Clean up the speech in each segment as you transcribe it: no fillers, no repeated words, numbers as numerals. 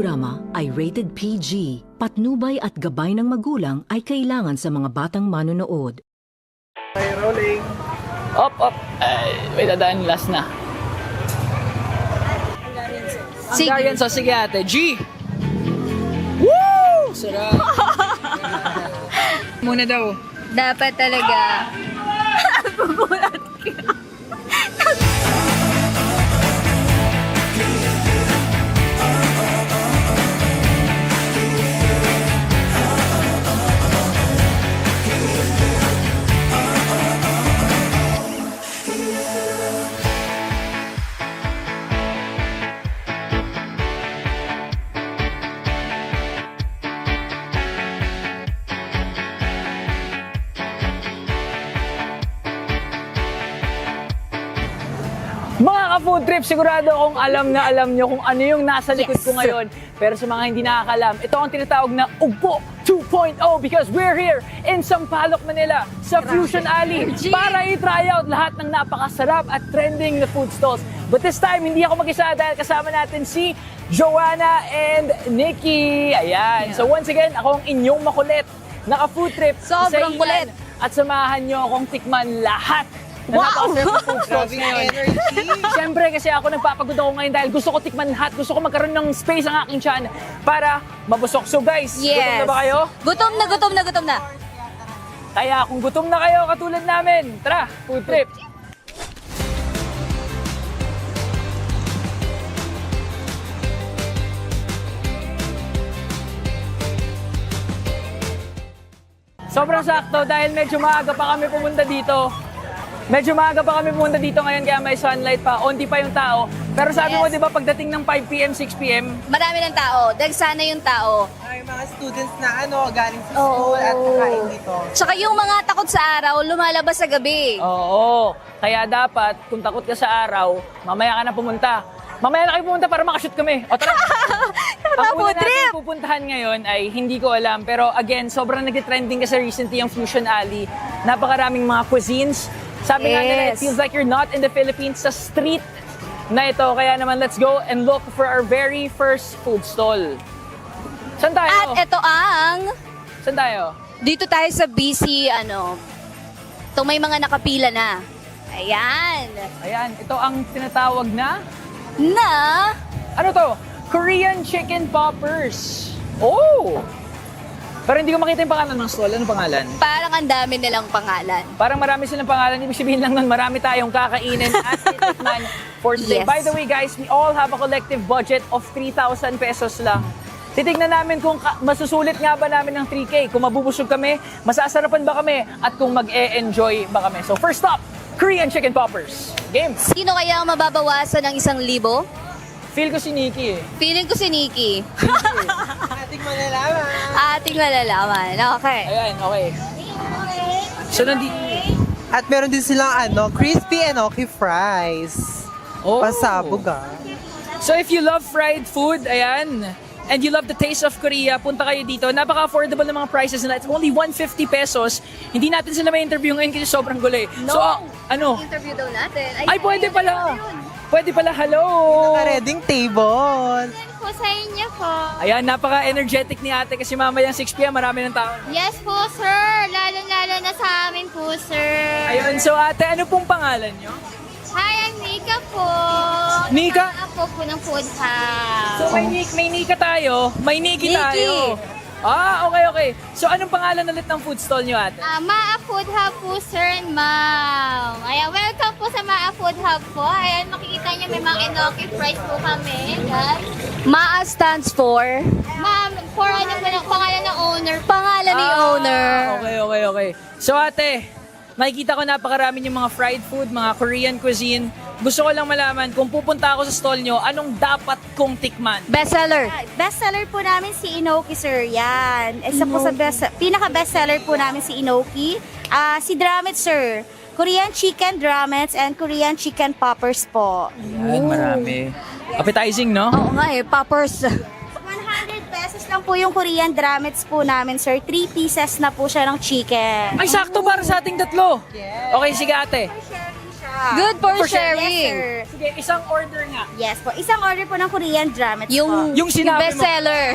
programa ay rated PG. Patnubay at gabay ng magulang ay kailangan sa mga batang manonood. Okay, rolling. Op. Ay, may dadaan last na. Hungarian sauce. Sige ate. G! Woo! Sarap. Muna daw. Dapat talaga. Mga ka-food trip, sigurado akong alam na alam nyo kung ano yung nasa likod ko ngayon. Pero sa mga hindi nakakalam, ito ang tinatawag na Ugbo 2.0 because we're here in Sampaloc, Manila sa Fusion Alley para i-try out lahat ng napakasarap at trending na food stalls. But this time, hindi ako mag-isa dahil kasama natin si Joanna and Nikki. Ayan. So once again, ako ang inyong makulit na ka-food trip. Sobrang kulit. At samahan nyo akong tikman lahat na napakasarap food stalls ngayon. Siyempre kasi ako nagpapagod ako ngayon dahil gusto ko tikman lahat. Gusto ko magkaroon ng space ang aking tiyan para mabusok. So guys, gutom na ba kayo? Gutom na. Kaya kung gutom na kayo katulad namin, tara, food trip! Sobrang sakto dahil medyo maaga pa kami pumunta dito. Ngayon kaya may sunlight pa, onti pa yung tao. Pero sabi mo, di ba, pagdating ng 5 p.m., 6 p.m., Marami ng tao. Dagsana yung tao. Ay, mga students na galing sa school at kakain dito. Tsaka yung mga takot sa araw, lumalabas sa gabi. oo. Kaya dapat, kung takot ka sa araw, mamaya ka na pumunta. Mamaya na kayo pumunta para makashoot kami. O tara! Ang una natin pupuntahan ngayon ay hindi ko alam. Pero again, sobrang nag-trending kasi recently yung Fusion Alley. Napakaraming mga cuisines. Sabi nga nila, it feels like you're not in the Philippines sa street na ito. Kaya naman, let's go and look for our very first food stall. Saan tayo? At ito ang... Saan tayo? Dito tayo sa BC, itong may mga nakapila na. Ayan. Ayan, ito ang tinatawag na... Ano to? Korean Chicken Poppers. Oh! Pero hindi ko makita yung pangalan ng stall. Ano pangalan? Parang ang dami nilang pangalan. Parang marami silang pangalan. Ibig sabihin lang nun, marami tayong kakainin at titikman for today. Yes. By the way, guys, we all have a collective budget of 3,000 pesos lang. Titignan namin kung masusulit nga ba namin ng 3K. Kung mabubusog kami, masasarapan ba kami, at kung mag-e-enjoy ba kami. So first up, Korean Chicken Poppers. Game! Sino kaya ang mababawasan ng 1,000? Feel ko si Nikki eh. Feeling ko si Nikki. Ating malalaman. Ating malalaman. Okay. Ayan, okay. So, At meron din silang crispy and okay fries. Oh. Pasabog So if you love fried food, ayan, and you love the taste of Korea, punta kayo dito. Napaka-affordable ng mga prices nila. It's only 150 pesos. Hindi natin sila may interview ngayon kasi sobrang gulay. No. So, ano? Interview daw natin. Ay, pwede pala. Pwede pala, hello. Naka-reading table. Po sa inyo po. Ayan, napaka-energetic ni ate kasi mamayang 6 p.m. marami ng tao. Yes po, sir. Lalo-lalo na sa amin po, sir. Ayun, so ate, ano pong pangalan nyo? Hi, I'm Nika po. Nika? Ako po ng food house. So may Nika tayo, may Nikki tayo. Okay. So anong pangalan ulit ng food stall nyo ate? Maa Food Hub po, sir and ma'am. Ayan, welcome po sa Maa Food Hub po. Ayan, makikita niyo may mga enoki fries po kami. Guys. MAA stands for? Ma'am, for ano po ng pangalan ng owner? Pangalan ni owner. Okay. So ate, makikita ko napakarami yung mga fried food, mga Korean cuisine. Gusto ko lang malaman, kung pupunta ako sa stall nyo, anong dapat kong tikman? Bestseller. Bestseller po namin si Inoki, sir. Yan. Isa po sa pinaka-bestseller po namin si Inoki. Si Drumettes, sir. Korean chicken drumettes and Korean chicken poppers po. Ayan, marami. Appetizing, no? Oo nga poppers. 100 pesos lang po yung Korean drumettes po namin, sir. 3 pieces na po siya ng chicken. Ay, sakto para sa ating tatlo. Okay, sige ate. Sharing siya. Good for For sharing. Yes, sir. Sige, isang order nga. Yes po. Isang order po ng Korean drumettes po. Yung sinabi mo. bestseller.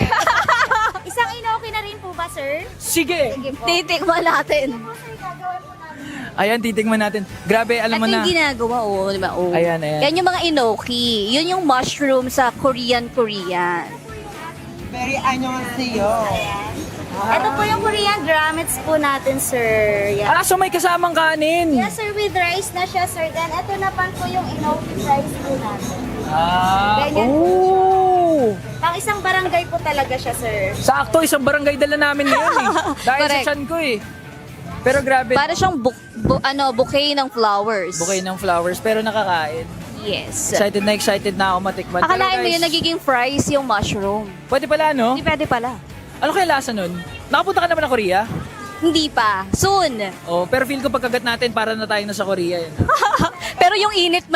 Isang inoki na rin po ba, sir? Sige. Sige po. Titikman natin. Ayan, titingnan natin. Grabe, alam mo Ito na. yung ginagawa, di ba? Ayan, ayan. Yan yung mga inoki. Yun yung mushroom sa Korean. Very annyeonghaseyo. Ito po yung Korean drumettes po natin, sir. Yeah. Ah, so may kasamang kanin. Yes, sir. With rice na siya, sir. Then, ito naman po yung inoki rice po natin. Ah, Ganyan po oh. Pang isang barangay po talaga siya, sir. Sakto, isang barangay dala namin ngayon eh. Dahil Correct. sa chan ko eh. Pero grabe. Para siyang bouquet ng flowers. Bukay ng flowers, pero nakakain. Yes. Excited na ako matikman. Pero Akalain mo guys, yun, nagiging fries yung mushroom. Pwede pala, no? Hindi pwede pala. Ano kaya lasa nun? Nakapunta ka naman na Korea? Hindi pa. Soon. Oh, pero feel ko pagkagat natin, para na tayo nasa Korea yun. Pero yung init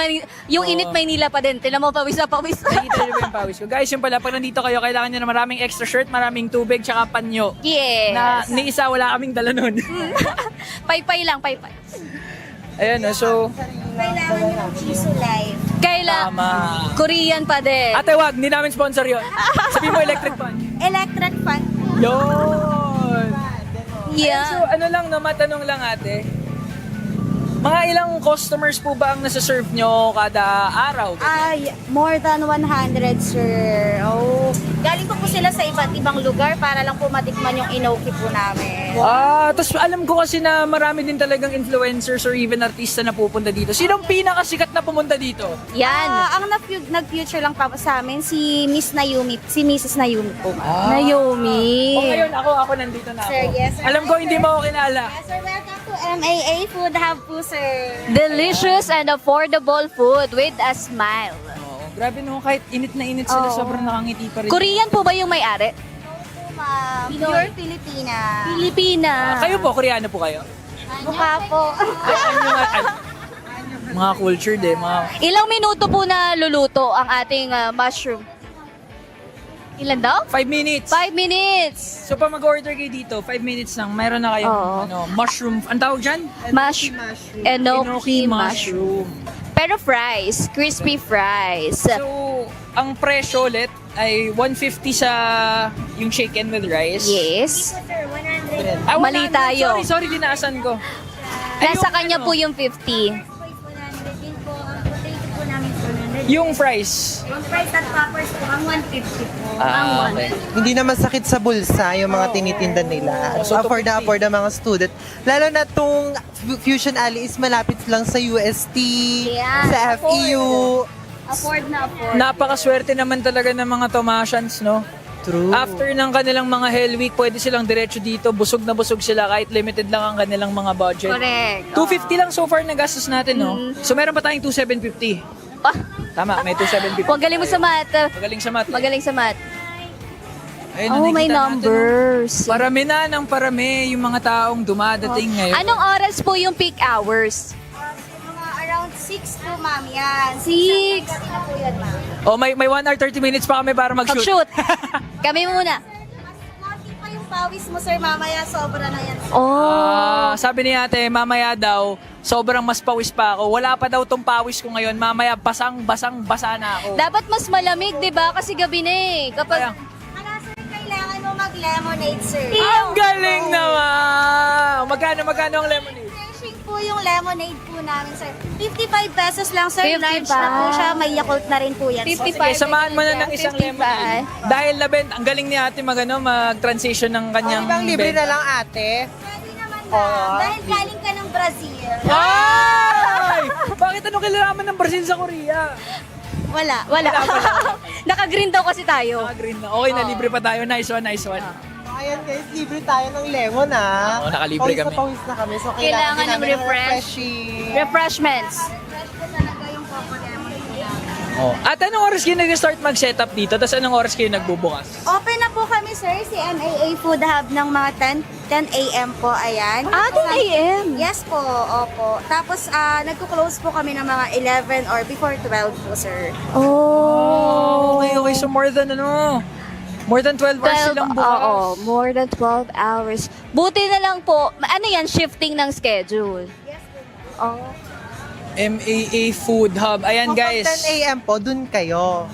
Maynila pa din. Tinan mo, pawis na pawis. Nakita niyo ba yung pawis ko? Guys, yung pala, pag nandito kayo, kailangan nyo na maraming extra shirt, maraming tubig, tsaka panyo. Yes. Na ni isa, wala kaming dala nun. Paypay lang, paypay. Ayan, no, so, Kailangan nyo ng Jisoo Live. tama. Korean pa din. Ate, wag, hindi namin sponsor yun. Sabi mo, electric fan. Electric fan. Yun! Yeah. So, ano lang, no, matanong lang ate. Mga ilang customers po ba ang nasa-serve nyo kada araw? Ay, more than 100, sir. Oh. Galing po sila sa iba't ibang lugar para lang po matikman yung inoki po namin. Ah, tapos alam ko kasi na marami din talagang influencers or even artista na pupunta dito. Sinong pinakasikat na pumunta dito? Yan. Ang nag-future lang pa sa amin, si Miss Naomi, si Mrs. Naomi po. Naomi. O ngayon, ako nandito na ako. Sir, yes, sir. Alam ko hindi mo ako kilala. Yes, sir. Welcome to MAA Food Hub po, sir. Delicious and affordable food with a smile. Oo, grabe no, kahit init na init sila, Oo. sobrang nakangiti pa rin. Korean po ba yung may-ari? Ma'am, pure Filipina. Pilipina. Kayo po, Koreano po kayo? Mukha po. Mga cultured eh, mga... Ilang minuto po na luluto ang ating mushroom? Ilan daw? 5 minutes. 5 minutes. So pag mag-order kayo dito, 5 minutes lang, mayroon na kayong Oo. mushroom. Ang tawag dyan? Enoki mushroom. Pero fries, crispy fries. So, ang presyo ulit ay 150 sa yung chicken with rice. Yes. Sir, 100. Ah, Mali 100. tayo. Sorry, dinaasan ko. Nasa yung kanya ano, po yung 50. 100 din po. Ang potato po namin 100. Yung fries. Yung fries at poppers po, ang 150 po. Ah, okay. Hindi naman sakit sa bulsa yung mga tinitinda nila. So, Afford na afford ang mga student. Lalo na tong Fusion Alley is malapit lang sa UST, Yeah, sa FEU. Afford na afford. Napakaswerte naman talaga ng mga Tomasians, no? True. After ng kanilang mga Hell Week, pwede silang diretso dito. Busog na busog sila kahit limited lang ang kanilang mga budget. Correct. 250 lang so far na gastos natin, no? So meron pa tayong 2,750. Ah, Tama, may 2,750. magaling mo sa math. Magaling sa math. Magaling sa math. Ayun, Oh, may nakikita natin, no? numbers. Parami na ng parami yung mga taong dumadating ngayon. Anong oras po yung peak hours? Mga around 6 po, ma'am. Yan. 6. Na po yan, ma'am. Oh, may 1 hour 30 minutes pa kami para mag-shoot. Pag-shoot. Kami muna. Konti pa yung pawis mo, sir. Mamaya sobra na yan. Oh. Sabi ni ate, mamaya daw, sobrang mas pawis pa ako. Wala pa daw tong pawis ko ngayon. Mamaya basa na ako. Dapat mas malamig, di ba? Kasi gabi na eh. Kapag... Kaya, Ano, sir, kailangan mo mag-lemonade, sir. ang galing naman! Magkano ang lemonade? Refreshing po yung lemonade po namin, sir. 55 pesos lang, sir. 55. Large na po siya. May Yakult na rin po yan. 55. Sige, samahan mo na ng isang 55. lemonade. Dahil ang galing ni ate mag-transition ng kanyang Ibang libre benta. na lang, ate. Pwede naman, ma'am. Dahil galing ka ng Brazil. Ay! Bakit ano kilalaman ng Brazil sa Korea? Wala. Wala. Naka-green daw kasi tayo. Green na. Okay na, libre pa tayo. Nice one, nice one. Ayan guys, libre tayo ng lemon ah. Oo, nakalibre Pawis kami. na pawis na kami. So Kailangan kailangan din ng namin refreshing. refreshing. Refreshments. Fresh po talaga yung coco lemonade namin. Oh. At anong oras kayo nag-start mag-setup dito? Tapos anong oras kayo nagbubukas? Open na po kami, sir, si MAA Food Hub ng mga 10 a.m. po, ayan. 10 a.m.? Yes po, opo. Tapos, nagko-close po kami ng mga 11 or before 12 po, sir. Oh. Okay. So more than more than 12 hours silang bukas. Oo, more than 12 hours. Buti na lang po, ano yan, shifting ng schedule. Yes po. Oh. MAA Food Hub. Ayan, guys. Kung 10 a.m. po, dun kayo.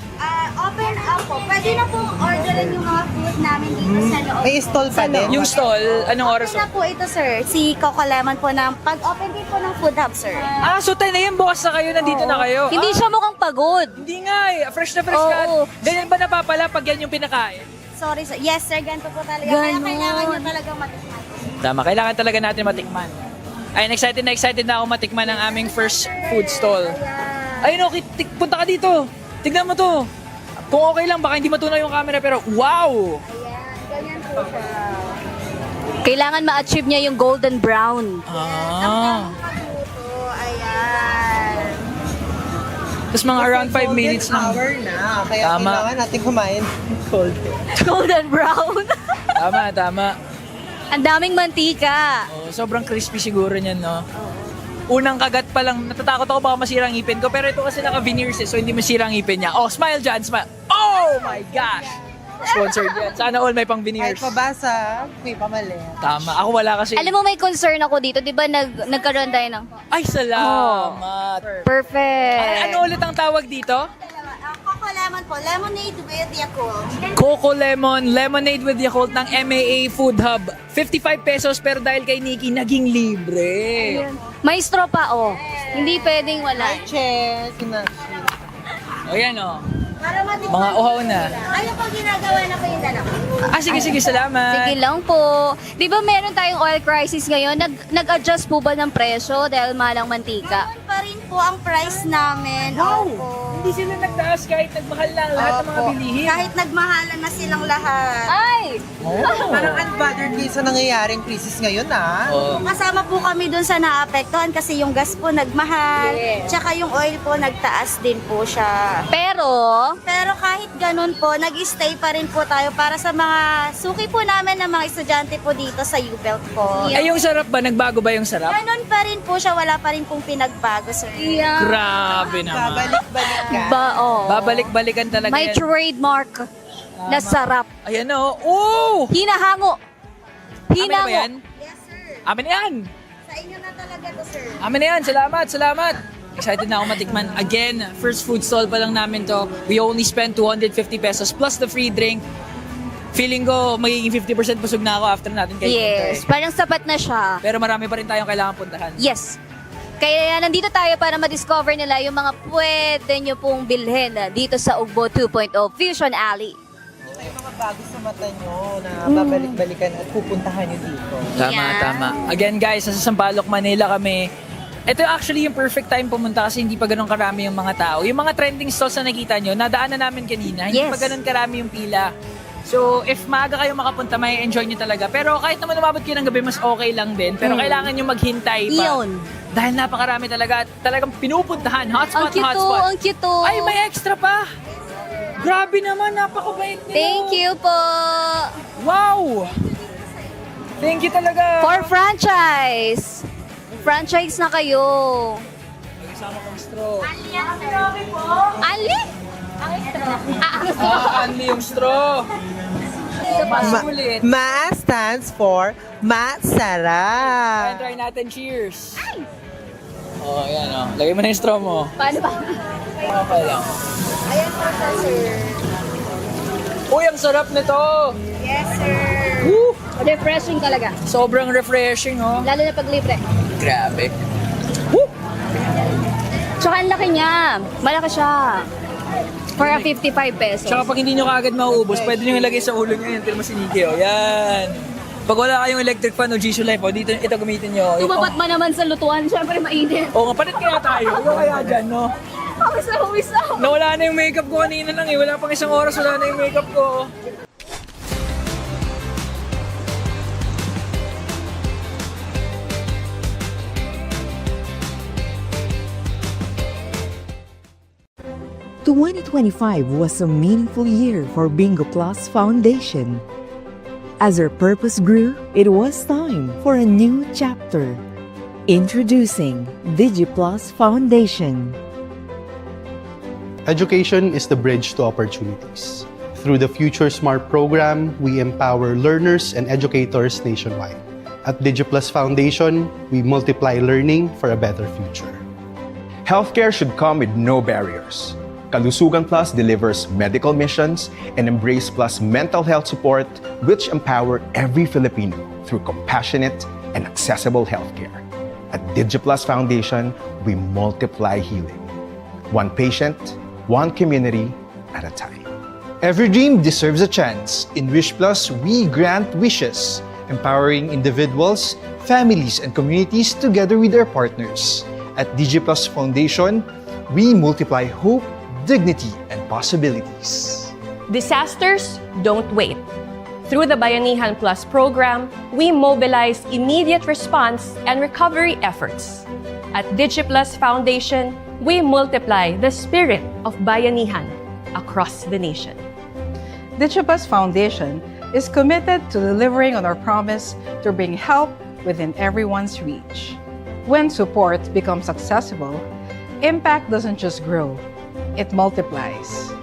Open up po. Pwede na pong orderin yung mga food namin dito sa loob. May stall pa din. Yung stall, anong oras? Open na po ito, sir. Si Coco Lemon po ng pag-open din po ng Food Hub, sir. Ah, so 10 a.m. bukas na kayo, nandito na kayo. Hindi siya mukhang pagod. Hindi nga eh. Fresh na fresh ka. Oo. Ganyan ba napapala pag yan yung pinakain? Sorry, sir. Yes, sir. Ganito po talaga. Kaya Ganon. kailangan nyo talaga matikman. Tama, kailangan talaga natin matikman. Ayun, excited na ako matikman ang aming first food stall. Ayun, okay, punta ka dito. Tignan mo to. Kung okay lang, baka hindi matunaw yung camera, pero wow! Ayan, ganyan po siya. Kailangan ma-achieve niya yung golden brown. Ah. Ito, ayan. Tapos mga around 5 minutes Golden lang. hour na. Kaya Tama. kailangan natin kumain cold. Golden brown. Tama. Ang daming mantika. Oh, sobrang crispy siguro niyan, no? Unang kagat pa lang, natatakot ako baka masira ang ngipin ko. Pero ito kasi naka-veneers so hindi masira ang ngipin niya. Oh, smile dyan, smile. Oh my gosh! Sponsored yan. Sana all may pang Kahit veneers. pabasa, may pamalit. Tama. Ako wala kasi. Alam mo, may concern ako dito. Di ba nagkaroon tayo ng... Ay, salamat. Perfect. Ano ulit ang tawag dito? Coco Lemon po. Lemonade with Yakult. Coco Lemon, lemonade with Yakult ng MAA Food Hub. 55 pesos pero dahil kay Nikki, naging libre. May straw pa, oh. Hindi pwedeng wala. Cheers. O yan, o. Para matikman. Mga uhaw na. Ano po ginagawa na po yung dalawa? Ah, sige, salamat. Sige lang po. Di ba meron tayong oil crisis ngayon? Nag-adjust po ba ng presyo dahil malang mantika? Ganun pa rin po ang price namin. Wow! Opo. Hindi sila nagtaas kahit nagmahal na ang lahat ng mga Opo. bilihin. Kahit nagmahalan na silang lahat. Ay! Parang unbothered kayo sa nangyayaring crisis ngayon, ah. Oh. Kasama po kami dun sa naapektuhan kasi yung gas po nagmahal. Yes. Tsaka yung oil po nagtaas din po siya. Pero, Kahit ganun po, nag-stay pa rin po tayo para sa mga suki po namin ng mga estudyante po dito sa U-Belt po. Ay, yung sarap ba? Nagbago ba yung sarap? Ganun pa rin po siya, wala pa rin pong pinagbago, sir. Grabe naman. Babalik-balik ka. Babalik-balikan talaga may yan. trademark na sarap. Ayan o. Oh! Hinahango. Amin na ba yan? Yes, sir. Amin na yan. Sa inyo na talaga to, sir. Amin na yan. Salamat. Excited na ako matikman. Again, first food stall pa lang namin to. We only spent 250 pesos plus the free drink. Feeling ko magiging 50% busog na ako after natin kayo. Yes, parang sapat na siya. Pero marami pa rin tayong kailangan puntahan. Yes. Kaya nandito tayo para ma-discover nila yung mga pwede nyo pong bilhin dito sa Ugbo 2.0 Fusion Alley. May mga bago sa mata nyo na babalik-balikan at pupuntahan nyo dito. Tama. Again guys, sa Sampaloc, Manila kami. Ito actually yung perfect time pumunta kasi hindi pa ganun karami yung mga tao. Yung mga trending stalls na nakita nyo, nadaanan namin kanina, hindi Yes. pa ganun karami yung pila. So, if maaga kayo makapunta, may enjoy nyo talaga. Pero kahit naman umabot kayo ng gabi, mas okay lang din. Pero kailangan nyo maghintay pa. Iyon. Dahil napakarami talaga at talagang pinupuntahan. Ang Hotspot. cute. Ay, may extra pa! Grabe naman, napakabait nila. Thank you po. Wow! Thank you talaga. For franchise. Franchise na kayo. Kasama kong straw. Ali? Anli yung straw. Mas ulit. Ma stands for masarap. Try natin. Cheers. Oh, ayan oh. Lagay mo na yung straw mo. Paano ba? Okay lang. Ayan po siya, sir. Uy, ang sarap nito. Yes, sir. Woo! Refreshing talaga. Sobrang refreshing, oh. Lalo na pag libre. Grabe. Woo! Tsaka ang laki niya. Malaki siya. For a 55 pesos. Tsaka pag hindi nyo kaagad mauubos, pwede nyo ilagay sa ulo nyo yan. Pero masiniki, oh. Yan. Pag wala kayong electric fan o Jisoo Life, oh, dito, ito gamitin nyo. Tumapat man naman sa lutuan, syempre mainit. Oo nga, palit kaya tayo. Ikaw kaya dyan, no? Huwis na. Nawala na yung makeup ko kanina lang eh. Wala pang isang oras, wala na yung makeup ko. The 2025 was a meaningful year for Bingo Plus Foundation. As our purpose grew, it was time for a new chapter. Introducing DigiPlus Foundation. Education is the bridge to opportunities. Through the Future Smart program, we empower learners and educators nationwide. At DigiPlus Foundation, we multiply learning for a better future. Healthcare should come with no barriers. Kalusugan Plus delivers medical missions and Embrace Plus mental health support which empower every Filipino through compassionate and accessible healthcare. At DigiPlus Foundation, we multiply healing. One patient, one community at a time. Every dream deserves a chance. In Wish Plus, we grant wishes, empowering individuals, families, and communities together with their partners. At DigiPlus Foundation, we multiply hope, dignity, and possibilities. Disasters don't wait. Through the Bayanihan Plus program, we mobilize immediate response and recovery efforts. At DigiPlus Foundation, we multiply the spirit of Bayanihan across the nation. DigiPlus Foundation is committed to delivering on our promise to bring help within everyone's reach. When support becomes accessible, impact doesn't just grow, it multiplies.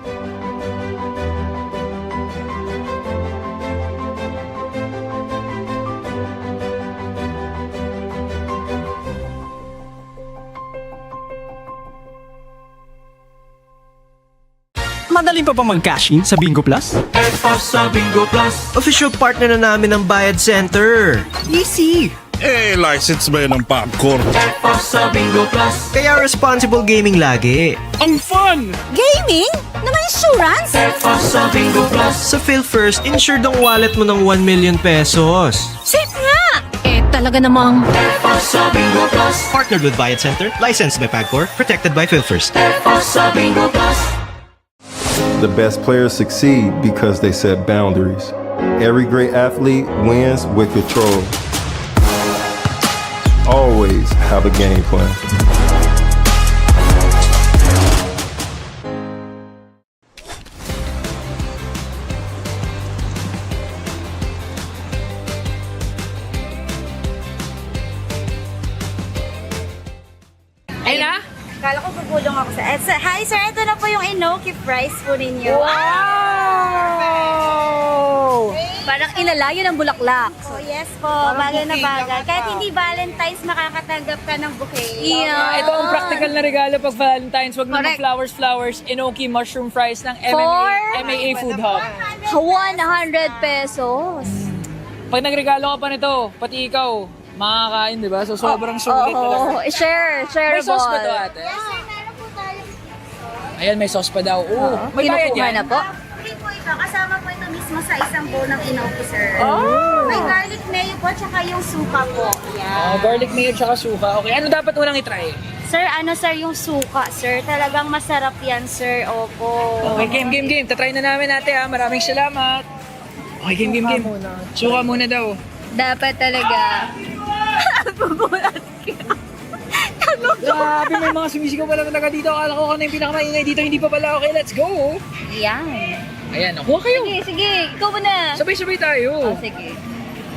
Madali pa mag-cash in sa Bingo Plus? Sa Bingo Plus. Official partner na namin ng Bayad Center. Easy! License ba yun ng popcorn? Sa Bingo Plus. Kaya responsible gaming lagi. Ang fun! Gaming? Na may insurance? Sa Bingo Plus. Sa PhilFirst, insured ang wallet mo ng 1 million pesos. Safe nga! Talaga namang... Sa Bingo Plus. Partnered with Bayad Center, licensed by PAGCOR, protected by PhilFirst. Sa Bingo Plus. The best players succeed because they set boundaries. Every great athlete wins with control. Always have a game plan. Ayun na? Kala ko gugulong ako sa... Hi sir, ito na po yung Inoki prize po ninyo. Wow! Parang inalayan ng bulaklak. Oh yes po, bagay na bagay. Kahit hindi Valentine's, makakatanggap ka ng bouquet. Ito ang practical na regalo pag Valentine's. Wag naman flowers. Inoki mushroom fries ng MAA Food Hub. 100 pesos. Pag nagregalo ka pa nito, pati ikaw, makakain, di ba? So, sobrang sulit talaga. Share May sauce ba ito, ball. ate? Yes sir, meron po tayo. Ayan, may sauce pa daw. May bayad Kinukuha yan. na po. Free po ito. Kasama po ito mismo sa isang bowl ng Inoki sir. Oh! May garlic mayo po, tsaka yung suka po. Yan. Garlic mayo tsaka suka. Okay, ano dapat unang itry? Sir, sir, yung suka, sir. Talagang masarap yan, sir. Opo. Okay, game. Tatry na namin ate ha. Maraming salamat. Okay, game. Suka muna daw. Dapat talaga. Grabe, may mga sumisigaw pala talaga dito. Akala ko na yung pinakamaingay dito. Hindi pa pala. Okay, let's go. Yan. Ayan, nakuha kayo. Sige. Ikaw muna. Sabay-sabay tayo. Sige.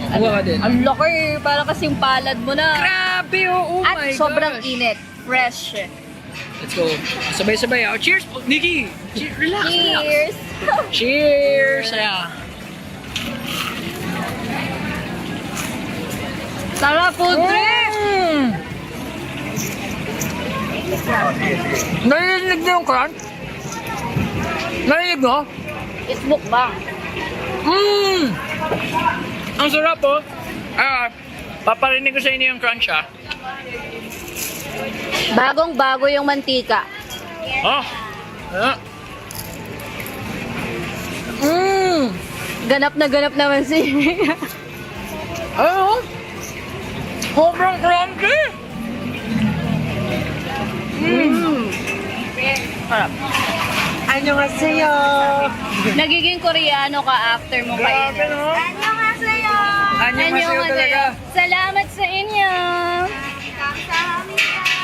Kuha ka din. Ang laki. Para kasing palad mo na. Grabe, oh At my gosh. sobrang init. Fresh. Let's go. Sabay-sabay. Oh, cheers po, Nikki. Relax. Cheers. Cheers. Ayan. Sarap po, drink. Narinig niyo yung crunch? Narinig mo? It's mukbang. Ang sarap po. Paparinig ko sa inyo yung crunch Bagong-bago yung mantika. Ganap na ganap naman si... Ano? Sobrang crunchy! Sarap. Annyeonghaseyo! Nagiging Koreano ka after mo kainin. Grabe, no? Annyeonghaseyo! Annyeonghaseyo talaga. Salamat sa inyo.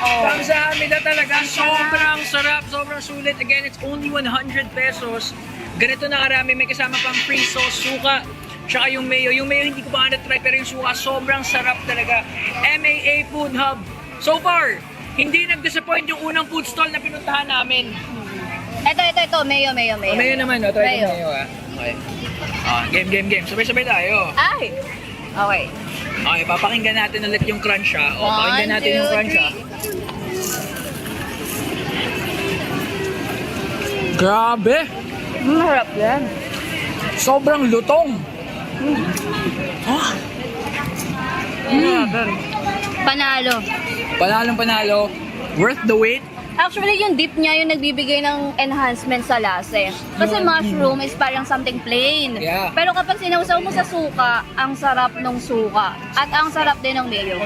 Kamsahamnida talaga. Sobrang sarap. Sobrang sulit. Again, it's only 100 pesos. Ganito na karami. May kasama pang free sauce, suka, tsaka yung mayo. Yung mayo hindi ko pa na-try pero yung suka sobrang sarap talaga. MAA Food Hub. So far, hindi nag-disappoint yung unang food stall na pinuntahan namin. Ito. Mayo. Mayo naman, no? Try Mayo. yung mayo, Okay. Game. Sabay-sabay tayo. Ay! Okay. Okay, papakinggan natin ulit yung crunch, ha? O, pakinggan natin yung crunch, ha? Grabe! Masarap yan. Sobrang lutong. Panalo. Panalo. Worth the wait. Actually, yung dip niya yung nagbibigay ng enhancement sa lasa. Kasi mushroom is parang something plain. Yeah. Pero kapag sinawsaw mo sa suka, ang sarap ng suka. At ang sarap din ng mayo.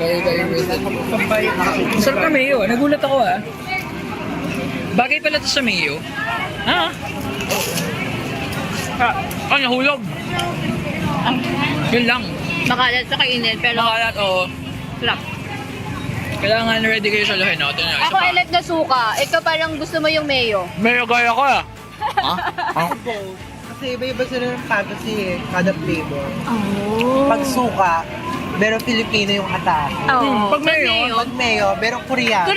Very worth it. Sarap na mayo. Nagulat ako Bagay pala to sa mayo. Nahulog. Yun lang. Makalat sa kainin, pero Makalat, oo. sarap. Kailangan ready kayo sa luhin. Ito na, Ako, I like na suka. Ikaw parang gusto mo yung mayo. Mayo gaya ko Kasi iba-iba sila ng fantasy kada flavor. Oh. Pag suka, pero Filipino yung ata. Oh. Pag mayo, Pag mayo, pero Korean.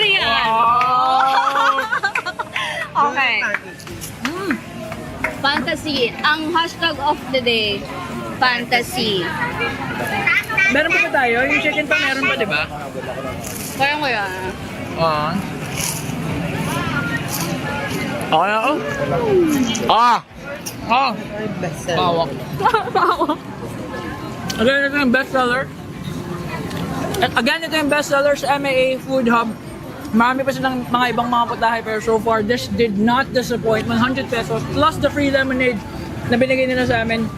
Okay. Fantasy. Ang hashtag of the day, fantasy. meron pa ba tayo? Yung chicken pa meron pa, di ba? Kaya ko yan. Okay na ako. Bawak. Again, ito yung bestseller. Again, ito yung bestseller sa MAA Food Hub. Marami pa silang mga ibang mga putahe pero so far, this did not disappoint. 100 pesos plus the free lemonade na binigay nila sa amin.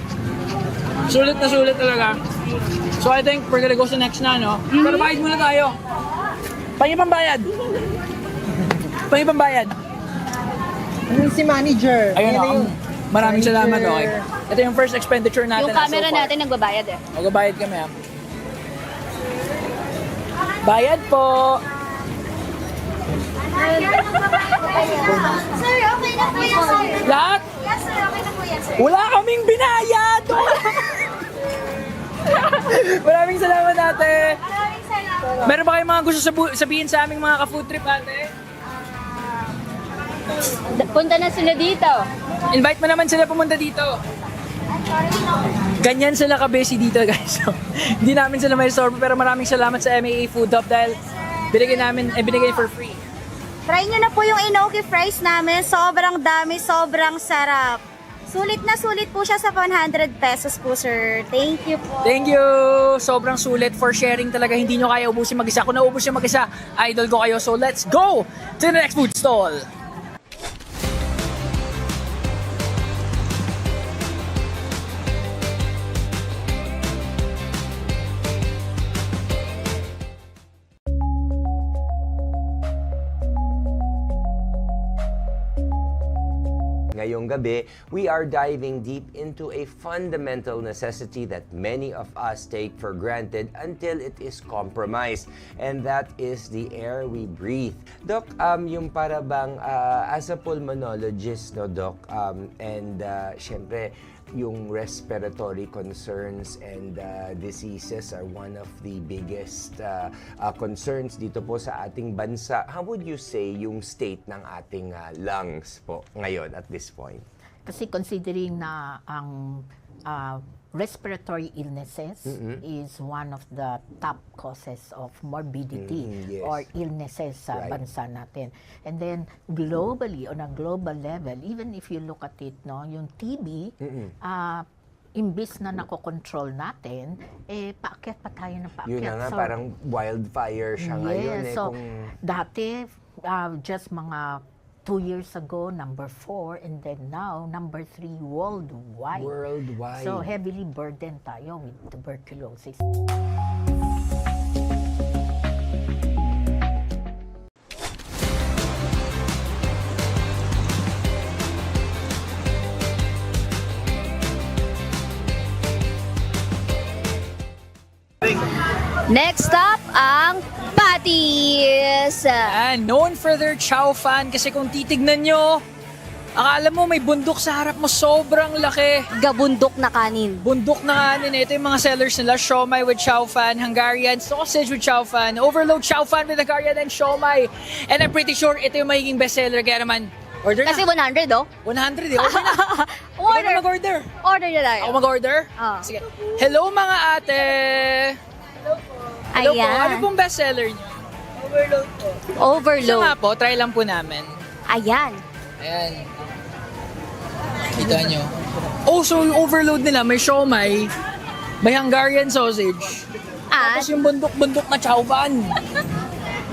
Sulit na sulit talaga. So I think we're gonna go sa next na, no? Pero bayad muna tayo. Pangipambayad. Si manager. Ayun na. Maraming salamat, okay. Ito yung first expenditure natin. Yung camera so far. natin nagbabayad Magbabayad kami, Bayad po. Sir, okay na po yan, sir. Lahat? Yes, sir. Okay na po yan, sir. Wala kaming binayad! Maraming salamat, ate. Maraming salamat. Meron ba kayong mga gusto sabihin sa aming mga ka-food trip, ate? Punta na sila dito. Invite mo naman sila pumunta dito. Ganyan sila ka-busy dito, guys. So, hindi namin sila may sorbo, pero maraming salamat sa MAA Food Hub dahil binigay for free. Try nyo na po yung enoki fries namin. Sobrang dami, sobrang sarap. Sulit na sulit po siya sa 100 pesos po, sir. Thank you po. Thank you! Sobrang sulit for sharing talaga. Hindi nyo kaya ubusin mag-isa. Kung naubos nyo mag-isa, idol ko kayo. So let's go to the next food stall! Ngayong gabi, we are diving deep into a fundamental necessity that many of us take for granted until it is compromised, and that is the air we breathe. Doc, yung para bang as a pulmonologist, no, Doc, and syempre, yung respiratory concerns and diseases are one of the biggest concerns dito po sa ating bansa. How would you say yung state ng ating lungs po ngayon at this point? Kasi considering na ang respiratory illnesses is one of the top causes of morbidity Yes. or illnesses sa bansa natin. And then globally, on a global level, even if you look at it, no, yung TB, imbis na nakokontrol natin, paakyat pa tayo ng paakyat. Yun na nga, parang wildfire siya ngayon. So, dati, just mga 2 years ago, number 4, and then now, number 3 worldwide. So, heavily burdened tayo with tuberculosis. Next up, ang patties. And known for their chow fan kasi kung titignan nyo, akala mo may bundok sa harap mo, sobrang laki. Gabundok na kanin. Bundok na kanin. Ito yung mga sellers nila, siomai with chow fan, Hungarian sausage with chow fan, overload chow fan with Hungarian and siomai. And I'm pretty sure ito yung magiging bestseller, kaya naman, order na. Kasi 100, 100 order na. Order. Ikaw na mag-order. Order na tayo. Ako mag-order? Sige. Hello mga ate! Hello po. Ayan. Ano pong bestseller niyo? Overload po. Overload. Isa nga po, try lang po namin. Ayan. Ayan. Kita nyo. Oh, so yung overload nila, may siomai, may Hungarian sausage, tapos yung bundok-bundok na chow fan.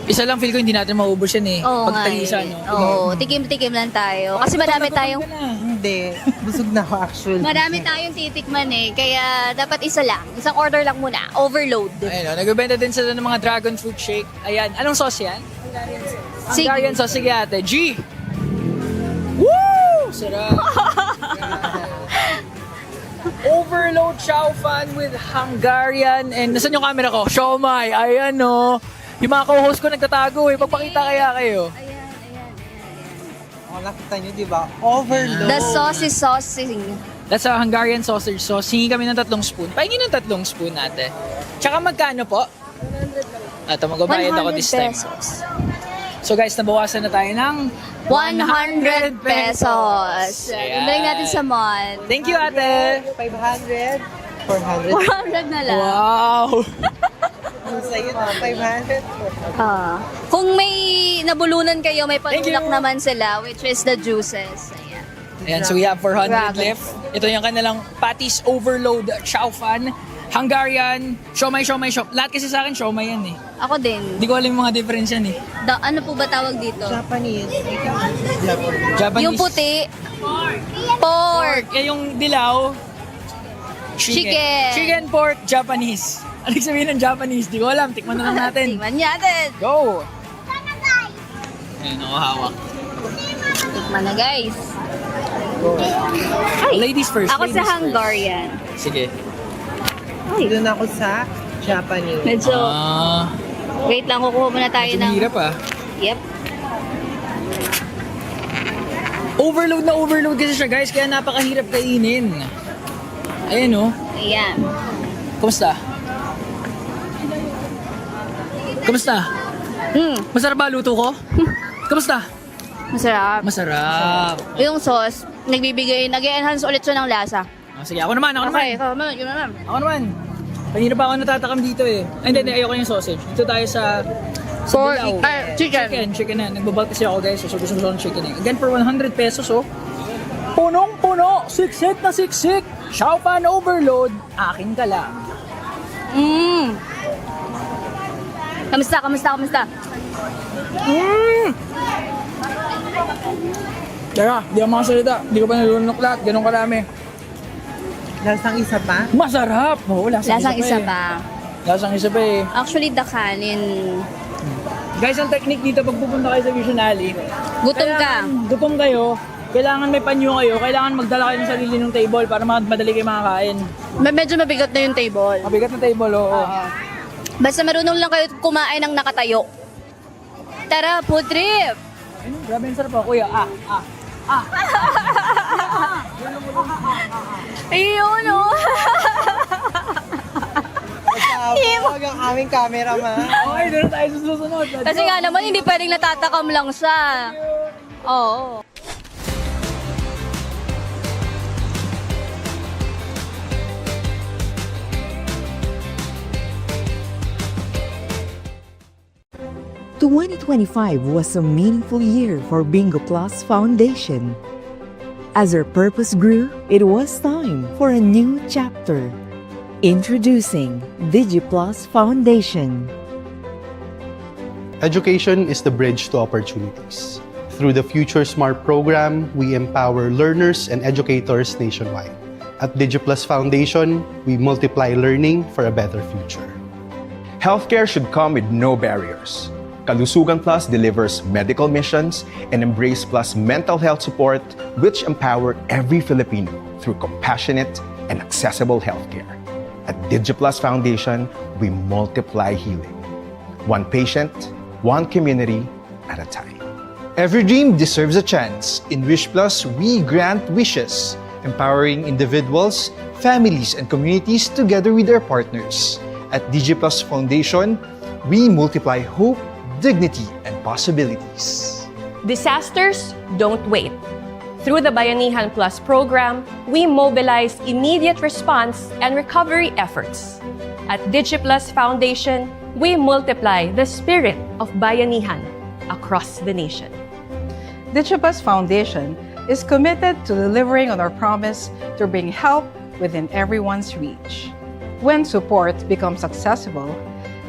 Isa lang, feel ko hindi natin maubos yan eh. Oo nga Pagtagisa, eh. no? Oo, tikim-tikim lang tayo. Kasi marami tayong... Hindi. Busog na ako actually. Marami tayong titikman eh. Kaya dapat isa lang. Isang order lang muna. Overload. Ayun, nagbebenta din sila ng mga dragon fruit shake. Ayan, anong sauce yan? Hungarian sauce. Sige ate, G! Woo! Sarap! Overload chow fan with Hungarian and nasan yung camera ko? Siomai! Ayan no! Yung mga co-host ko nagtatago eh. Pagpakita kaya kayo. Oh, nakita nyo, di ba? Overload. The sauce is saucing. That's a Hungarian sausage sauce. Hingi kami ng 3 spoon. Pahingi ng 3 spoon ate. Tsaka magkano po? 100. Ito, magbabayad ako this time. pesos. So guys, nabawasan na tayo ng 100 pesos. Ayan. Balik natin sa mall. Thank you ate. 500. 400. 400 na lang. Wow! Ang sa'yo na, 500. Kung may nabulunan kayo, may panulak naman sila, which is the juices. Ayan. Ayan, so we have 400 Grabe. left. Ito yung kanilang patties overload chow fan. Hungarian, siomai. Lahat kasi sa akin siomai yan eh. Ako din. Hindi ko alam yung mga difference yan eh. Ano po ba tawag dito? Japanese. Japanese. Yung puti. Pork. Eh yung dilaw, Chicken. Chicken, pork, Japanese. Ano sabihin ng Japanese? Di ko alam. Tikman na lang natin. Tikman natin. Go! Ayun, ako hawak. Tikman na guys. Ladies first. Ako ladies sa Hungarian. First. Sige. Doon ako sa Japanese. Medyo, wait lang, kukuha muna tayo medyo ng... mahirap ah. Yep. Overload na overload kasi siya guys, kaya napakahirap kainin. Ayan oh. Ayan. Kumusta? Masarap ba luto ko? Kumusta? Masarap. Masarap. Yung sauce, nag-enhance ulit siya ng lasa. Sige, ako naman. Okay, ikaw naman. Ako naman. Kanina pa ako natatakam dito eh. Ay, hindi, ayoko yung sausage. Dito tayo sa dilaw. Chicken na. Nagbabal kasi ako guys. So gusto ko ng chicken eh. Again, for 100 pesos oh. Punong-puno. Siksik na siksik. Chow fan overload. Akin ka lang. Kamusta? Teka, di ako makasalita. Di ko pa nalunok lahat. Ganun karami. Lasang isa pa? Masarap! Oo, lasang isa pa. Lasang isa pa eh. Actually, the kanin. Guys, ang technique dito pag pupunta kayo sa Vision Alley, gutom kayo, kailangan may panyo kayo, kailangan magdala kayo ng sarili ng table para madali kayo makakain. Medyo mabigat na yung table. Mabigat na table, oo. Basta marunong lang kayo kumain ng nakatayo. Tara, food trip! Grabe yung sarap po, kuya. Ayun, oh! Huwag ang aming cameraman. Okay, doon tayo sa susunod. Kasi nga naman, hindi pwedeng natatakam lang siya. Oo. / 2025 was a meaningful year for Bingo Plus Foundation. As our purpose grew, it was time for a new chapter. Introducing DigiPlus Foundation. Education is the bridge to opportunities. Through the Future Smart program, we empower learners and educators nationwide. At DigiPlus Foundation, we multiply learning for a better future. Healthcare should come with no barriers. Kalusugan Plus delivers medical missions and Embrace Plus mental health support, which empower every Filipino through compassionate and accessible healthcare. At DigiPlus Foundation, we multiply healing. One patient, one community at a time. Every dream deserves a chance. In Wish Plus, we grant wishes, empowering individuals, families, and communities together with their partners. At DigiPlus Foundation, we multiply hope, dignity, and possibilities. Disasters don't wait. Through the Bayanihan Plus program, we mobilize immediate response and recovery efforts. At DigiPlus Foundation, we multiply the spirit of Bayanihan across the nation. DigiPlus Foundation is committed to delivering on our promise to bring help within everyone's reach. When support becomes accessible,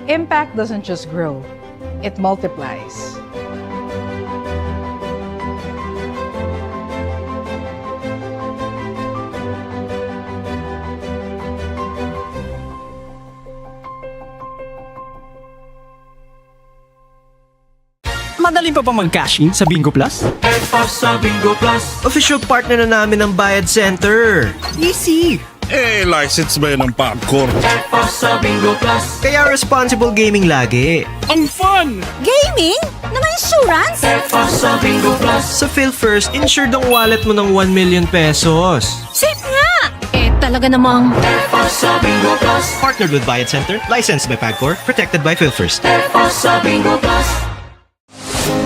impact doesn't just grow, it multiplies. Madali pa mag-cash in sa Bingo Plus? Sa Bingo Plus. Official partner na namin ng Bayad Center. Easy! license ba yun ng Pamcor? Sa Bingo Plus. Kaya responsible gaming lagi. Ang fun! Gaming? Na may insurance? Sa Bingo Plus. Sa PhilFirst, insured ang wallet mo ng 1 million pesos. Safe nga! Talaga namang... Sa Bingo Plus. Partnered with Bayad Center, licensed by PAGCOR, protected by PhilFirst. Sa Bingo Plus.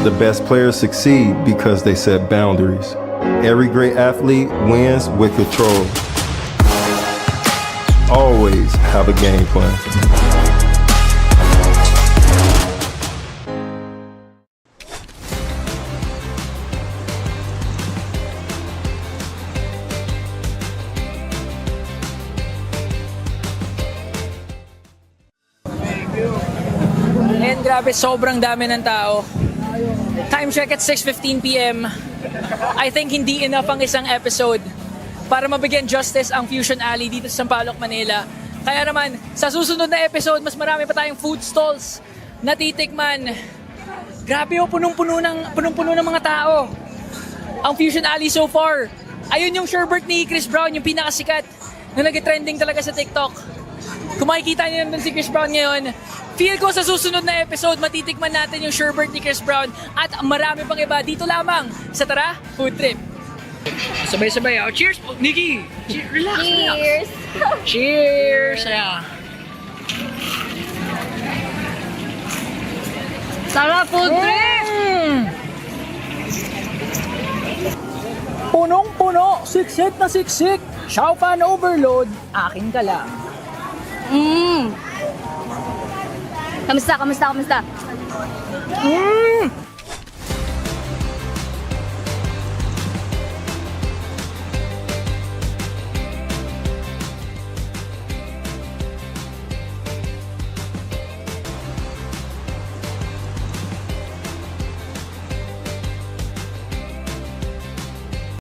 The best players succeed because they set boundaries. Every great athlete wins with control. Always have a game plan. And grabe, sobrang dami ng tao. Time check at 6:15 p.m. I think hindi enough ang isang episode para mabigyan justice ang Fusion Alley dito sa Sampaloc, Manila. Kaya naman, sa susunod na episode, mas marami pa tayong food stalls na titikman. Grabe oh, punong-puno ng mga tao. Ang Fusion Alley so far. Ayun yung sherbet ni Chris Brown, yung pinakasikat na nag-trending talaga sa TikTok. Kung makikita niyo naman si Chris Brown ngayon, feel ko sa susunod na episode, matitikman natin yung sherbet ni Chris Brown at marami pang iba dito lamang sa Tara Food Trip. Sabay-sabay. Oh, cheers po, Nikki. Relax. Cheers. Cheers. Yeah. Tara Food Trip! Punong-puno, siksik na siksik. Xiao Fan Overload, akin ka lang. Kamusta? Mm.